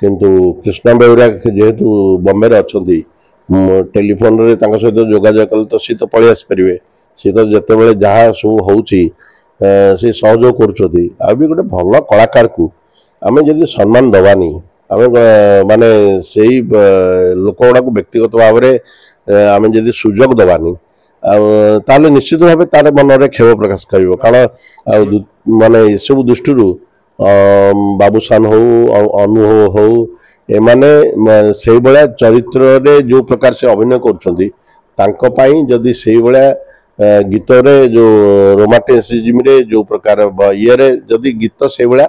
किंतु कृष्णा बेउरा जेहेतु बॉम्बे रे अछंती टेलीफोन रे तांका सहित जोगाजोग कले तो सी तो पळि आस परिवे सी तो जते बेले जहा सब होउची से सहयोग करूछथि आ भी गोटे भल कलाकार को आमे जदि सम्मान दवानी आमे माने सेही लोक गुडा को व्यक्तिगत भाव में आमे जदि सुजोग दवानी ताले निश्चित भाव तार मन में खेव प्रकाश कर कारण माने सब दृष्टि बाबूसान हो अनु हो एमाने से भाया चरित्र रे जो प्रकार से अभिनय कर जदि से भाया गीत रे जो रोमांटिसिज्म रे जो प्रकार ये रे जदि गीत से भाया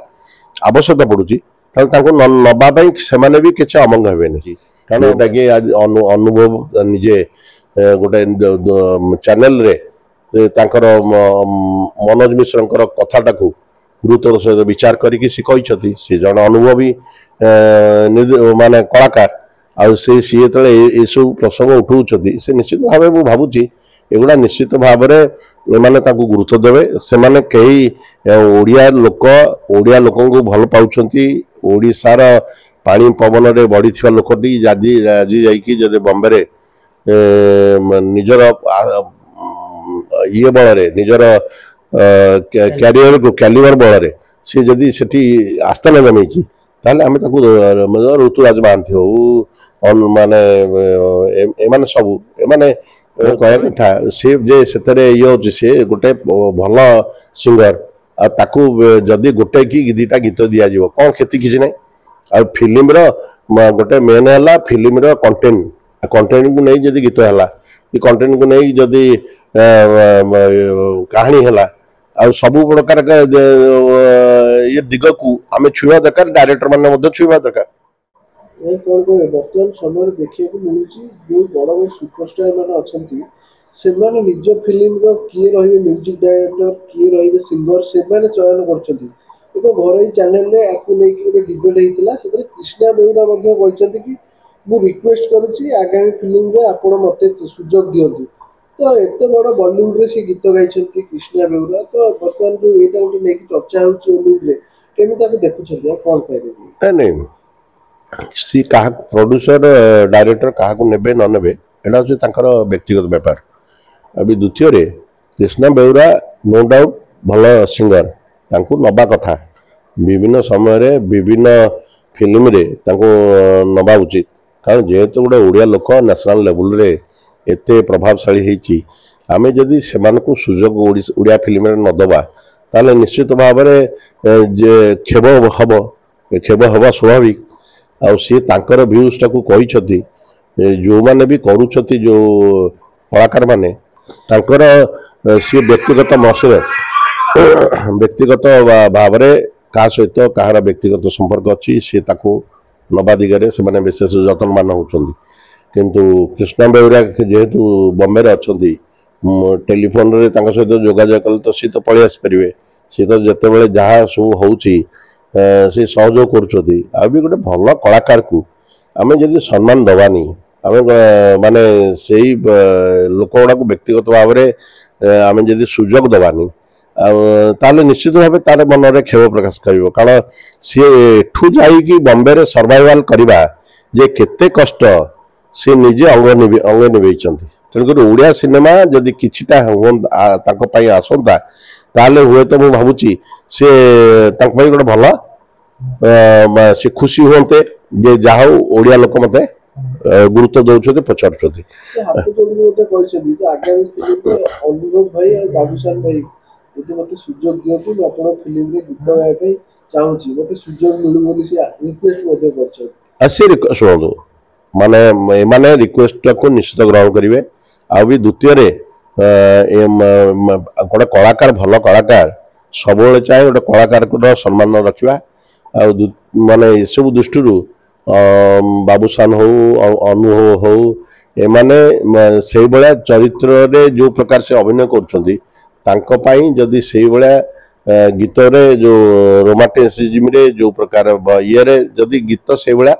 आवश्यकता पड़ुची नवा से भी किसी अमंग हे कारण एटा कि अनुभव निजे गोटे चैनल रे तांकर मनोज मिश्र कथाटा को गुरुत्वर सहित विचार करी सी जन अनुभवी माने कलाकार आउ सी ये सब प्रसंग उठाऊँ से निश्चित भाव मुझे भावुची एगुड़ा निश्चित भाव में गुरुत्व देवे से माने कई ओडिया लोक को भल पाउछंती ओडिशार पानी पवन रे बढ़ी लोकटी आज जाइकी जदि बॉम्बे रे निजर ये बल निजर कैरियर को कैलिबर बल सी जदि सेठी आस्थान जमी ताले आमे ऋतुराज महांती हो माने एमाने सब एमाने कह कथा सी जे से ये सी गोटे भल सिंगर ताकू जदि गोटे कि दीटा गीत दि जाव कौन क्षति किसी ना आ फिल्म गोटे मेन है फिल्म कंटेंट कंटेंट को नहीं जदि गीत है कि कंटेंट को नहीं जदि कहानी है आ सब प्रकार ये दिग को आम छुआ दरकार डायरेक्टर मैंने छुआ दरकार बर्तमान समय देखा मिलूँ जो बड़ बड़ सुपरस्टार मैंने अच्छा निज फिल्म किए रही म्यूजिक डायरेक्टर किए रही सिंगर से चयन कर एक घर चैनल गोटे डिबेट होता है कृष्णा बेउरा कि मु रिक्वेस्ट करुच्ची आगामी फिल्म आपण मत सुजोग दिंतु तो एत बड़ बॉलीवुड रे सी गीत गाई कृष्णा बेउरा तो बर्तमान जो यहाँ गोटे नहीं चर्चा होमी देखुं कौन कह नहीं सी कहा प्रोड्यूसर डायरेक्टर क्या नेबे न नेबे एटा हूँ व्यक्तिगत व्यापार अभी द्वितीय रे कृष्णा बेउरा नो डाउट भल सिंगर तांको नबा कथा विभिन्न समय रे विभिन्न फिल्म रे तांको नबा उचित कारण जेहेतु गोटे ओडिया लोक नेशनल लेवल रे एते प्रभावशाली होती आमे जदि सेमानकु सुजोग ओडिया फिल्म रे न दबा ताले निश्चित भाव में खेब हवा स्वाभाविक आ सी तांकर व्यूज टाकू कही जो माने भी करूछती जो कलाकार माने तांकर सी व्यक्तिगत मसले व्यक्तिगत भाव में क्या सहित कहार व्यक्तिगत संपर्क अच्छी सी ताकू नबा दिगरे से माने विशेष जतनमान होउछंती किंतु कृष्णा बेउरा जेहेतु बॉम्बे रे अछंती टेलीफोन रे तांका सहित जोगाजोग कले तो सी तो पळि आस परिवे सी तो जते बेले जहा सब होउची से सहयोग करूछथि आ भी गोटे भल कलाकार को आमे जदि सम्मान दवानी आमे माने सेही लोक गुडा को व्यक्तिगत भाव में आमे जदि सुजोग दवानी ताले निश्चित भाव तार मन में खेव प्रकाश कर कारण सी एठू जाइकी बॉम्बे रे सर्वाइवल करवा जे केते कष्ट सी निजे अंग निभे तेणुकर ओडिया सिनेमा जदि किछिटा आसंता ताले हुए तो मुझे भावुची सी गोटे भल से खुशी होते जे जहा ओडिया लोक मते गुरुत्व दौरान पचारुंट अनुरोध भाई और बाबूसान भाई मत सुजोग दिंतु मुझे फिल्म रे गीत गाइबा चाहूँगी मत सुजोग मिलू रिक्वेस्ट शुणु माने माने रिक्वेस्ट को निश्चित ग्रहण करेंगे आ भी द्वितीय गोटे कलाकार भल कलाकार सब चाहे गोटे कलाकार को सम्मान रखा माने सब दृष्टि बाबूसान हो अनु हो एमाने से भाया चरित्र रे जो प्रकार से अभिनय कर जदि से भाया गीत रे जो रोमांटिसिज्म रे जो प्रकार ये रे जदि गीत से भाया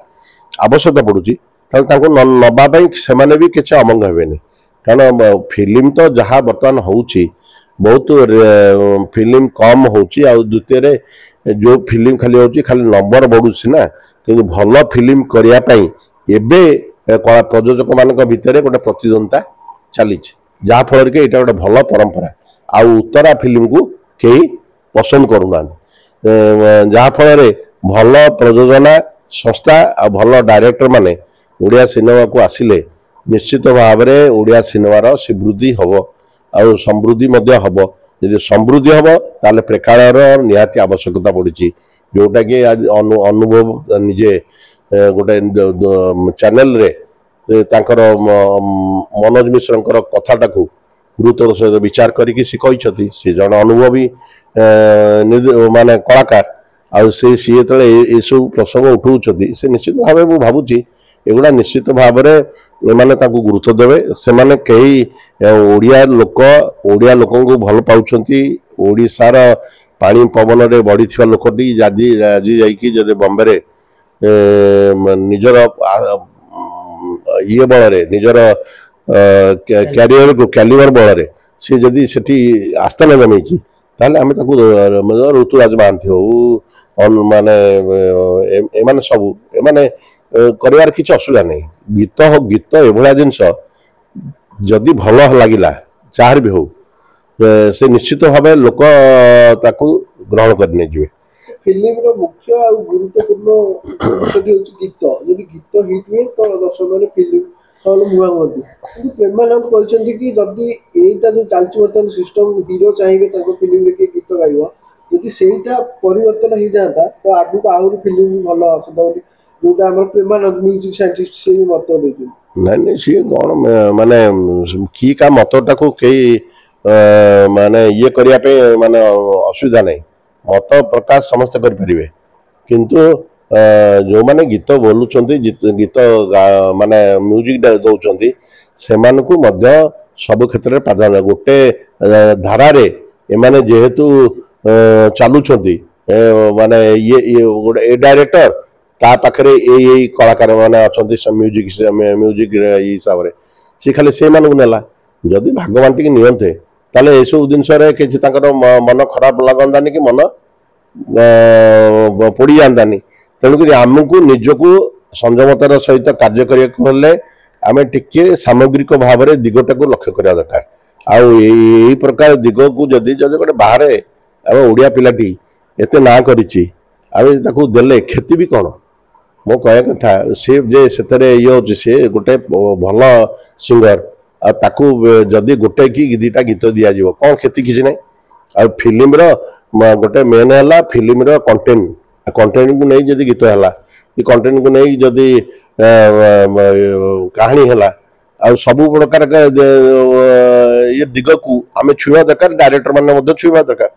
आवश्यकता पड़ुची नवा से भी किसी अमंग हे कारण फिल्म तो जहाँ बर्तमान होउची बहुत फिल्म कम होउची आ द्वितीय जो फिल्म खाली होउची खाली नंबर बढ़ुची ना କିନ୍ତୁ ଭଲ ଫିଲ୍ମ କରିବା ପାଇଁ ଏବେ କଳା ପ୍ରଯୋଜକ ମାନଙ୍କ ଭିତରେ ଗୋଟେ ପ୍ରତିଦ୍ୱନ୍ଦିତା ଚାଲିଛି, ଯାହାଫଳରେ କି ଏଇଟା ଗୋଟେ ଭଲ ପରମ୍ପରା। ଆଉ ଉତ୍ତରା ଫିଲ୍ମକୁ କେହି ପସନ୍ଦ କରୁନାହାନ୍ତି, ଯାହାଫଳରେ ଭଲ ପ୍ରଯୋଜନା ସଂସ୍ଥା ଆଉ ଭଲ ଡାଇରେକ୍ଟର ମାନେ ଓଡ଼ିଆ ସିନେମାକୁ ଆସିଲେ ନିଶ୍ଚିତ ଭାବରେ ଓଡ଼ିଆ ସିନେମାର ଶ୍ରୀବୃଦ୍ଧି ହେବ ଆଉ ସମୃଦ୍ଧି ମଧ୍ୟ ହେବ। ଯଦି ସମୃଦ୍ଧି ହେବ ତାହେଲେ ପ୍ରେକ୍ଷାଳୟର ନିହାତି ଆବଶ୍ୟକତା ପଡ଼ିଛି, ଯେଉଁଟାକି ଆଜି ଅନୁଭବ ନିଜେ ଗୋଟେ ଚ୍ୟାନେଲରେ ତାଙ୍କର ମନୋଜ ମିଶ୍ରଙ୍କର କଥାଟାକୁ ଗୁରୁତ୍ୱର ସହିତ ବିଚାର କରିକି ସେ କହିଛନ୍ତି। ସେ ଜଣେ ଅନୁଭବୀ ମାନେ କଳାକାର, ଆଉ ସିଏ ଯେତେବେଳେ ଏସବୁ ପ୍ରସଙ୍ଗ ଉଠାଉଛନ୍ତି ସେ ନିଶ୍ଚିତ ଭାବେ ମୁଁ ଭାବୁଛି ଏଗୁଡ଼ା ନିଶ୍ଚିତ ଭାବରେ ଏମାନେ ତାଙ୍କୁ ଗୁରୁତ୍ୱ ଦେବେ। ସେମାନେ କେହି ଓଡ଼ିଆ ଲୋକଙ୍କୁ ଭଲ ପାଉଛନ୍ତି। ଓଡ଼ିଶାର ପାଣି ପବନରେ ବଢ଼ିଥିବା ଲୋକଟି ଆଜି ଯାଇକି ଯଦି ବମ୍ବେରେ ନିଜର ଇଏ ବଳରେ ନିଜର କ୍ୟାରିୟର ବଳରେ ସେ ଯଦି ସେଠି ଆସ୍ଥାନ ଜମେଇଛି ତାହେଲେ ଆମେ ତାକୁ ଋତୁରାଜ ମହାନ୍ତି ହଉ ମାନେ ଏମାନେ ସବୁ ଏମାନେ କରିବାର କିଛି ଅସୁବିଧା ନାହିଁ। ଗୀତ ଏଭଳିଆ ଜିନିଷ ଯଦି ଭଲ ଲାଗିଲା ଯାହାର ବି ହଉ ସେ ନିଶ୍ଚିତ ଭାବେ ଲୋକ ତାକୁ ଗ୍ରହଣ କରି ନେଇଯିବେ। ଫିଲ୍ମର ମୁଖ୍ୟ ଆଉ ଗୁରୁତ୍ୱପୂର୍ଣ୍ଣ ଜିନିଷଟି ହେଉଛି ଗୀତ। ଯଦି ଗୀତ ହିଟ୍ ହୁଏ ତ ଦର୍ଶକମାନେ ଫିଲ୍ମ ହଲ୍ ମୁହାଁ ହୁଅନ୍ତି। କିନ୍ତୁ ପ୍ରେମାନନ୍ଦ କହିଛନ୍ତି କି ଯଦି ଏଇଟା ଯେଉଁ ଚାଲିଛି ବର୍ତ୍ତମାନ ସିଷ୍ଟମ୍, ହିରୋ ଚାହିଁବେ ତାଙ୍କ ଫିଲ୍ମରେ କିଏ ଗୀତ ଗାଇବ, ଯଦି ସେଇଟା ପରିବର୍ତ୍ତନ ହେଇଯାଆନ୍ତା ତ ଆଗକୁ ଆହୁରି ଫିଲ୍ମ ଭଲ ଆସନ୍ତା ବୋଲି, ଯେଉଁଟା ଆମର ପ୍ରେମାନନ୍ଦ ମ୍ୟୁଜିକ୍ ସାଇଣ୍ଟିଷ୍ଟ ସିଏ ବି ମତ ଦେଇଛନ୍ତି। ନାଇଁ ସିଏ କ'ଣ ମାନେ କି କା ମତଟାକୁ କେହି ମାନେ ଇଏ କରିବା ପାଇଁ ମାନେ ଅସୁବିଧା ନାହିଁ, ମତ ପ୍ରକାଶ ସମସ୍ତେ କରିପାରିବେ। କିନ୍ତୁ ଯେଉଁମାନେ ଗୀତ ବୋଲୁଛନ୍ତି ଗୀତ ମାନେ ମ୍ୟୁଜିକ୍ ଦେଉଛନ୍ତି ସେମାନଙ୍କୁ ମଧ୍ୟ ସବୁ କ୍ଷେତ୍ରରେ ପ୍ରାଧାନ୍ୟ। ଗୋଟେ ଧାରାରେ ଏମାନେ ଯେହେତୁ ଚାଲୁଛନ୍ତି, ମାନେ ଇଏ ଗୋଟେ ଏ ଡାଇରେକ୍ଟର ତା ପାଖରେ ଏଇ କଳାକାର ମାନେ ଅଛନ୍ତି ମ୍ୟୁଜିକ୍ ହିସାବରେ, ସେ ଖାଲି ସେଇମାନଙ୍କୁ ନେଲା। ଯଦି ଭାଗ ବାଣ୍ଟିକି ନିଅନ୍ତେ ତାହେଲେ ଏସବୁ ଜିନିଷରେ କିଛି ତାଙ୍କର ମନ ଖରାପ ଲାଗନ୍ତାନି କି ମନ ପୋଡ଼ିଯାଆନ୍ତାନି। ତେଣୁକରି ଆମକୁ ନିଜକୁ ସଂଯମତାର ସହିତ କାର୍ଯ୍ୟ କରିବାକୁ ହେଲେ ଆମେ ଟିକେ ସାମଗ୍ରିକ ଭାବରେ ଦିଗଟାକୁ ଲକ୍ଷ୍ୟ କରିବା ଦରକାର। ଆଉ ଏଇ ପ୍ରକାର ଦିଗକୁ ଯଦି ଗୋଟେ ବାହାରେ ଆମ ଓଡ଼ିଆ ପିଲାଟି ଏତେ ନାଁ କରିଛି, ଆମେ ତାକୁ ଦେଲେ କ୍ଷତି ବି କ'ଣ? ମୋ କହିବା କଥା ସେ ଯେ ସେଥିରେ ଇଏ ହେଉଛି, ସେ ଗୋଟେ ଭଲ ସିଙ୍ଗର, ଆଉ ତାକୁ ଯଦି ଗୋଟେ କି ଦୁଇଟା ଗୀତ ଦିଆଯିବ କ'ଣ କ୍ଷତି? କିଛି ନାହିଁ। ଆଉ ଫିଲ୍ମର ଗୋଟେ ମେନ୍ ହେଲା ଫିଲ୍ମର କଣ୍ଟେଣ୍ଟକୁ ନେଇ ଯଦି ଗୀତ ହେଲା, କି କଣ୍ଟେଣ୍ଟକୁ ନେଇ ଯଦି କାହାଣୀ ହେଲା, ଆଉ ସବୁ ପ୍ରକାର ଇଏ ଦିଗକୁ ଆମେ ଛୁଇଁବା ଦରକାର, ଡାଇରେକ୍ଟର ମାନେ ମଧ୍ୟ ଛୁଇଁବା ଦରକାର।